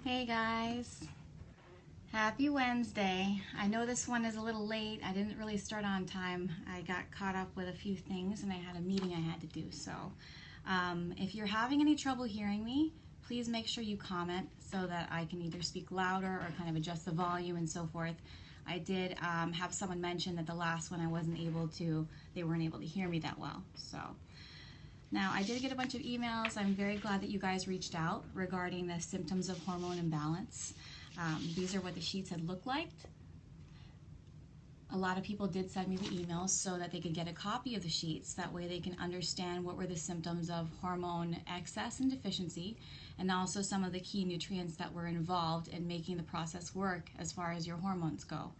Hey guys, happy Wednesday. I know this one is a little late. I didn't really start on time. I got caught up with a few things and I had a meeting I had to do. So if you're having any trouble hearing me, please make sure you comment so that I can either speak louder or kind of adjust the volume and so forth. I did have someone mention that the last one they weren't able to hear me that well. So now, I did get a bunch of emails. I'm very glad that you guys reached out regarding the symptoms of hormone imbalance. These are what the sheets had looked like. A lot of people did send me the emails so that they could get a copy of the sheets. That way they can understand what were the symptoms of hormone excess and deficiency, and also some of the key nutrients that were involved in making the process work as far as your hormones go.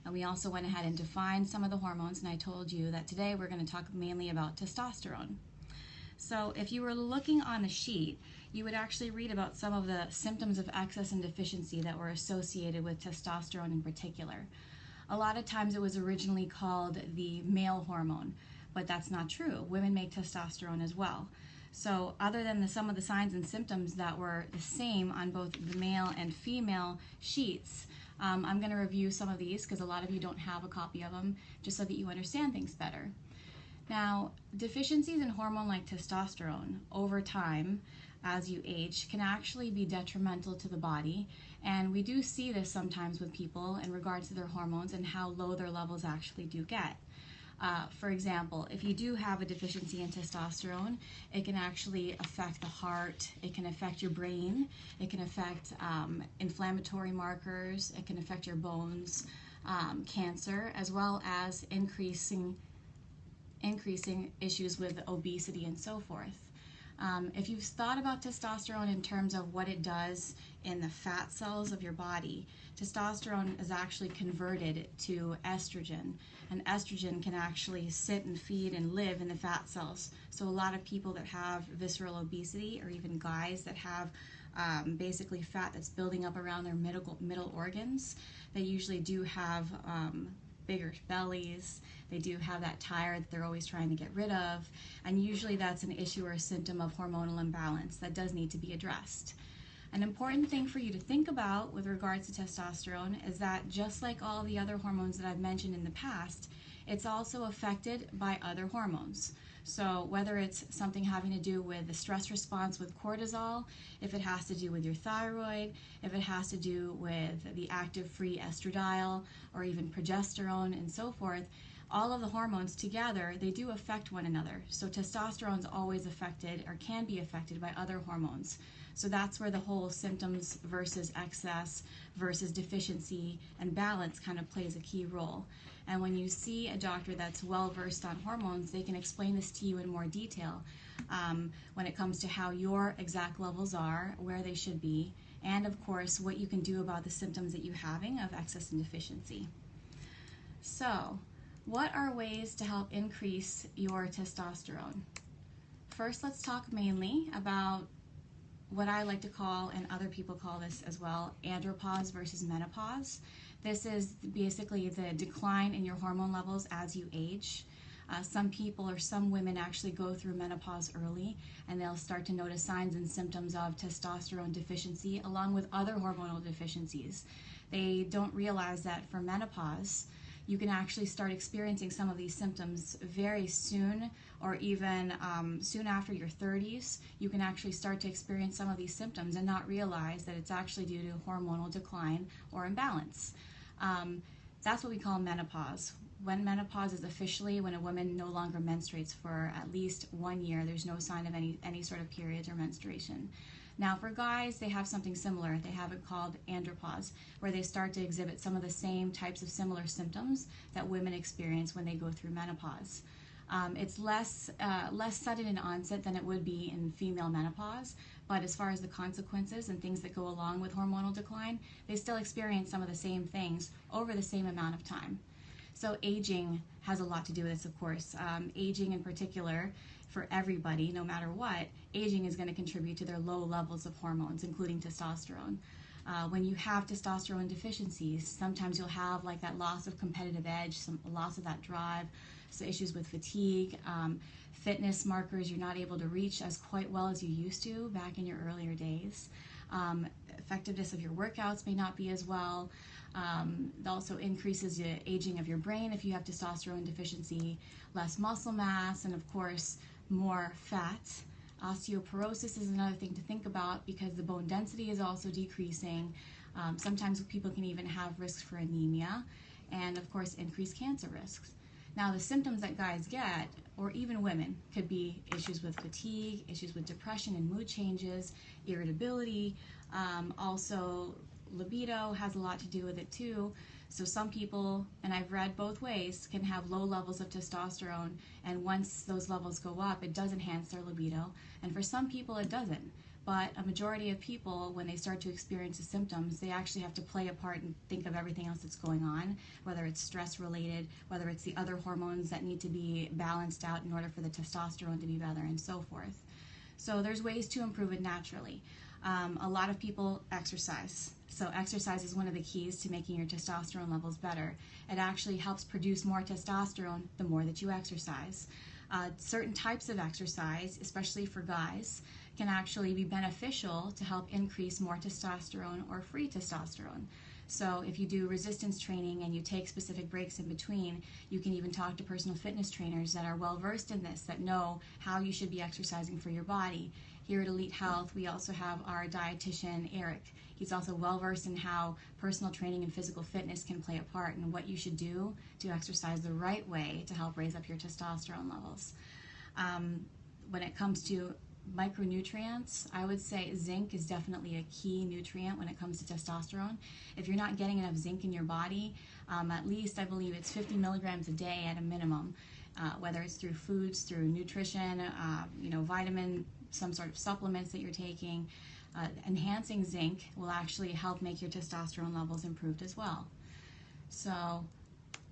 And we also went ahead and defined some of the hormones, and I told you that today we're going to talk mainly about testosterone. So if you were looking on the sheet, you would actually read about some of the symptoms of excess and deficiency that were associated with testosterone in particular. A lot of times it was originally called the male hormone, but that's not true. Women make testosterone as well. So other than some of the signs and symptoms that were the same on both the male and female sheets, I'm going to review some of these because a lot of you don't have a copy of them, just so that you understand things better. Now, deficiencies in hormone like testosterone over time as you age can actually be detrimental to the body, and we do see this sometimes with people in regards to their hormones and how low their levels actually do get. For example, if you do have a deficiency in testosterone, it can actually affect the heart, it can affect your brain, it can affect inflammatory markers, it can affect your bones, cancer, as well as increasing issues with obesity and so forth. If you've thought about testosterone in terms of what it does in the fat cells of your body, testosterone is actually converted to estrogen, and estrogen can actually sit and feed and live in the fat cells. So a lot of people that have visceral obesity, or even guys that have basically fat that's building up around their middle organs, they usually do have bigger bellies. They do have that tire that they're always trying to get rid of, and usually that's an issue or a symptom of hormonal imbalance that does need to be addressed. An important thing for you to think about with regards to testosterone is that just like all the other hormones that I've mentioned in the past, it's also affected by other hormones. So whether it's something having to do with the stress response with cortisol, if it has to do with your thyroid, if it has to do with the active free estradiol, or even progesterone and so forth, all of the hormones together, they do affect one another. So testosterone is always affected, or can be affected, by other hormones. So that's where the whole symptoms versus excess versus deficiency and balance kind of plays a key role. And when you see a doctor that's well versed on hormones, they can explain this to you in more detail when it comes to how your exact levels are, where they should be, and of course what you can do about the symptoms that you're having of excess and deficiency. So, what are ways to help increase your testosterone? First, let's talk mainly about what I like to call, and other people call this as well, andropause versus menopause. This is basically the decline in your hormone levels as you age. Some people, or some women, actually go through menopause early, and they'll start to notice signs and symptoms of testosterone deficiency along with other hormonal deficiencies. They don't realize that for menopause, you can actually start experiencing some of these symptoms very soon, or even soon after your 30s. You can actually start to experience some of these symptoms and not realize that it's actually due to hormonal decline or imbalance. That's what we call menopause. When menopause is officially when a woman no longer menstruates for at least 1 year, there's no sign of any sort of periods or menstruation. Now for guys, they have something similar. They have it called andropause, where they start to exhibit some of the same types of similar symptoms that women experience when they go through menopause. It's less sudden in onset than it would be in female menopause, but as far as the consequences and things that go along with hormonal decline, they still experience some of the same things over the same amount of time. So aging has a lot to do with this, of course. Aging in particular, for everybody, no matter what, aging is going to contribute to their low levels of hormones, including testosterone. When you have testosterone deficiencies, sometimes you'll have like that loss of competitive edge, some loss of that drive, so issues with fatigue, fitness markers you're not able to reach as quite well as you used to back in your earlier days. Effectiveness of your workouts may not be as well. It also increases the aging of your brain if you have testosterone deficiency, less muscle mass, and of course more fat. Osteoporosis is another thing to think about because the bone density is also decreasing. Sometimes people can even have risks for anemia, and of course increased cancer risks. Now the symptoms that guys get, or even women, could be issues with fatigue, issues with depression and mood changes, irritability, also libido has a lot to do with it too. So some people, and I've read both ways, can have low levels of testosterone, and once those levels go up, it does enhance their libido, and for some people it doesn't. But a majority of people, when they start to experience the symptoms, they actually have to play a part and think of everything else that's going on, whether it's stress related, whether it's the other hormones that need to be balanced out in order for the testosterone to be better, and so forth. So there's ways to improve it naturally. A lot of people exercise. So exercise is one of the keys to making your testosterone levels better. It actually helps produce more testosterone the more that you exercise. Certain types of exercise, especially for guys, can actually be beneficial to help increase more testosterone or free testosterone. So if you do resistance training and you take specific breaks in between, you can even talk to personal fitness trainers that are well versed in this, that know how you should be exercising for your body. Here at EliteHealth, we also have our dietitian, Eric. He's also well versed in how personal training and physical fitness can play a part and what you should do to exercise the right way to help raise up your testosterone levels. When it comes to micronutrients, I would say zinc is definitely a key nutrient when it comes to testosterone. If you're not getting enough zinc in your body, at least I believe it's 50 milligrams a day at a minimum, whether it's through foods, through nutrition, vitamin, some sort of supplements that you're taking. Enhancing zinc will actually help make your testosterone levels improved as well. So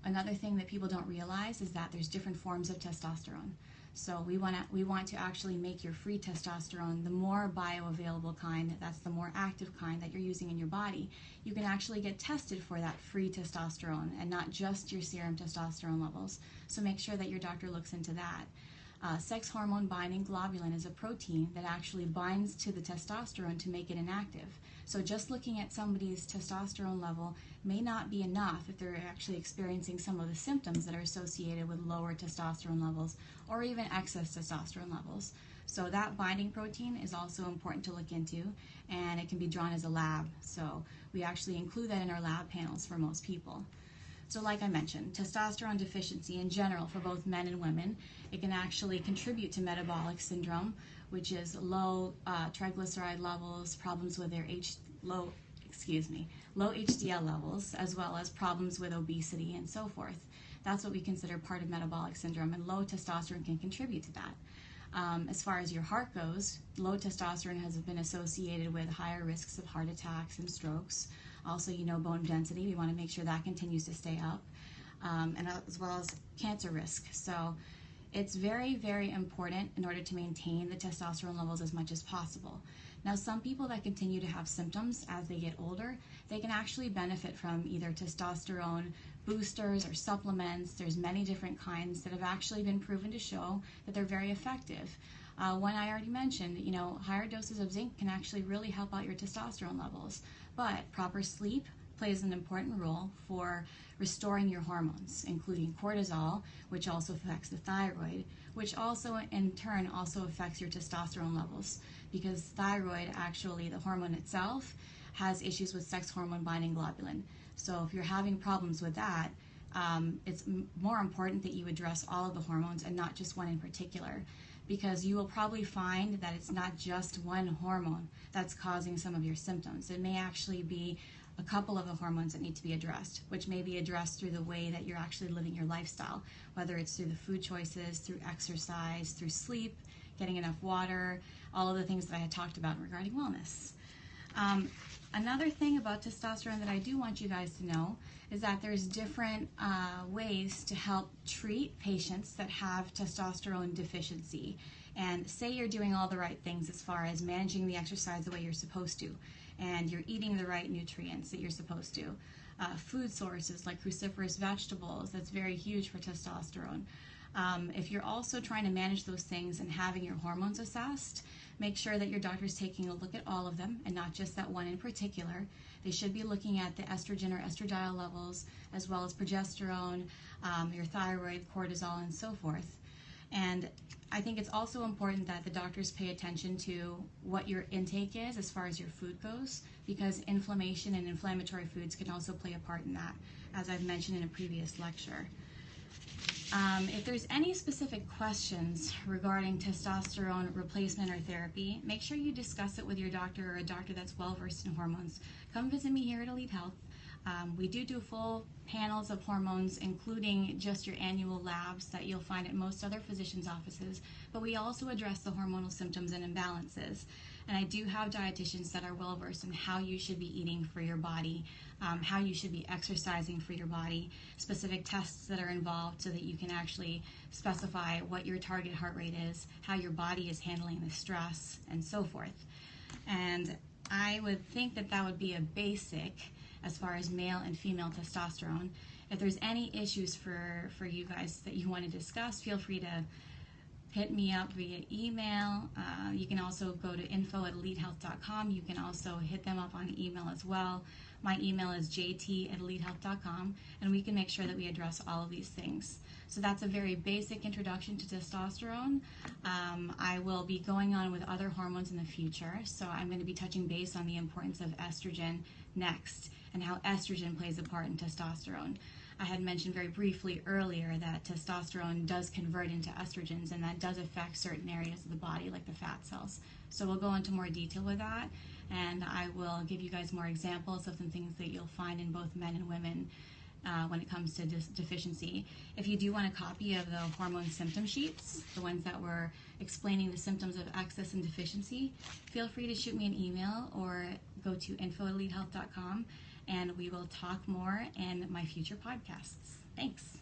another thing that people don't realize is that there's different forms of testosterone. So we want to actually make your free testosterone the more bioavailable kind, that's the more active kind that you're using in your body. You can actually get tested for that free testosterone and not just your serum testosterone levels. So make sure that your doctor looks into that. Sex hormone binding globulin is a protein that actually binds to the testosterone to make it inactive. So just looking at somebody's testosterone level may not be enough if they're actually experiencing some of the symptoms that are associated with lower testosterone levels or even excess testosterone levels. So that binding protein is also important to look into, and it can be drawn as a lab. So we actually include that in our lab panels for most people. So like I mentioned, testosterone deficiency in general for both men and women, it can actually contribute to metabolic syndrome, which is low triglyceride levels, problems with their low HDL levels, as well as problems with obesity and so forth. That's what we consider part of metabolic syndrome, and low testosterone can contribute to that. As far as your heart goes, low testosterone has been associated with higher risks of heart attacks and strokes. Also, bone density, we want to make sure that continues to stay up, and as well as cancer risk. So it's very, very important in order to maintain the testosterone levels as much as possible. Now, some people that continue to have symptoms as they get older, they can actually benefit from either testosterone boosters or supplements. There's many different kinds that have actually been proven to show that they're very effective. One I already mentioned, higher doses of zinc can actually really help out your testosterone levels. But proper sleep plays an important role for restoring your hormones, including cortisol, which also affects the thyroid, which also in turn also affects your testosterone levels, because thyroid, actually the hormone itself, has issues with sex hormone binding globulin. So if you're having problems with that, it's more important that you address all of the hormones and not just one in particular, because you will probably find that it's not just one hormone that's causing some of your symptoms. It may actually be a couple of the hormones that need to be addressed, which may be addressed through the way that you're actually living your lifestyle, whether it's through the food choices, through exercise, through sleep, getting enough water, all of the things that I had talked about regarding wellness. Another thing about testosterone that I do want you guys to know is that there's different ways to help treat patients that have testosterone deficiency. And say you're doing all the right things as far as managing the exercise the way you're supposed to, and you're eating the right nutrients that you're supposed to. food sources like cruciferous vegetables. That's very huge for testosterone. If you're also trying to manage those things and having your hormones assessed, make sure that your doctor is taking a look at all of them and not just that one in particular. They should be looking at the estrogen or estradiol levels, as well as progesterone, your thyroid, cortisol, and so forth. And I think it's also important that the doctors pay attention to what your intake is as far as your food goes, because inflammation and inflammatory foods can also play a part in that, as I've mentioned in a previous lecture. If there's any specific questions regarding testosterone replacement or therapy, make sure you discuss it with your doctor or a doctor that's well-versed in hormones. Come visit me here at EliteHealth. We do full panels of hormones, including just your annual labs that you'll find at most other physicians' offices, but we also address the hormonal symptoms and imbalances. And I do have dietitians that are well-versed in how you should be eating for your body, how you should be exercising for your body, specific tests that are involved so that you can actually specify what your target heart rate is, how your body is handling the stress, and so forth. And I would think that that would be a basic as far as male and female testosterone. If there's any issues for you guys that you want to discuss, feel free to hit me up via email. You can also go to info@elitehealth.com. You can also hit them up on email as well. My email is jt@elitehealth.com, and we can make sure that we address all of these things. So that's a very basic introduction to testosterone. I will be going on with other hormones in the future, so I'm going to be touching base on the importance of estrogen next and how estrogen plays a part in testosterone. I had mentioned very briefly earlier that testosterone does convert into estrogens, and that does affect certain areas of the body like the fat cells. So we'll go into more detail with that, and I will give you guys more examples of some things that you'll find in both men and women when it comes to deficiency. If you do want a copy of the hormone symptom sheets, the ones that were explaining the symptoms of excess and deficiency, feel free to shoot me an email or go to info@elitehealth.com, and we will talk more in my future podcasts. Thanks.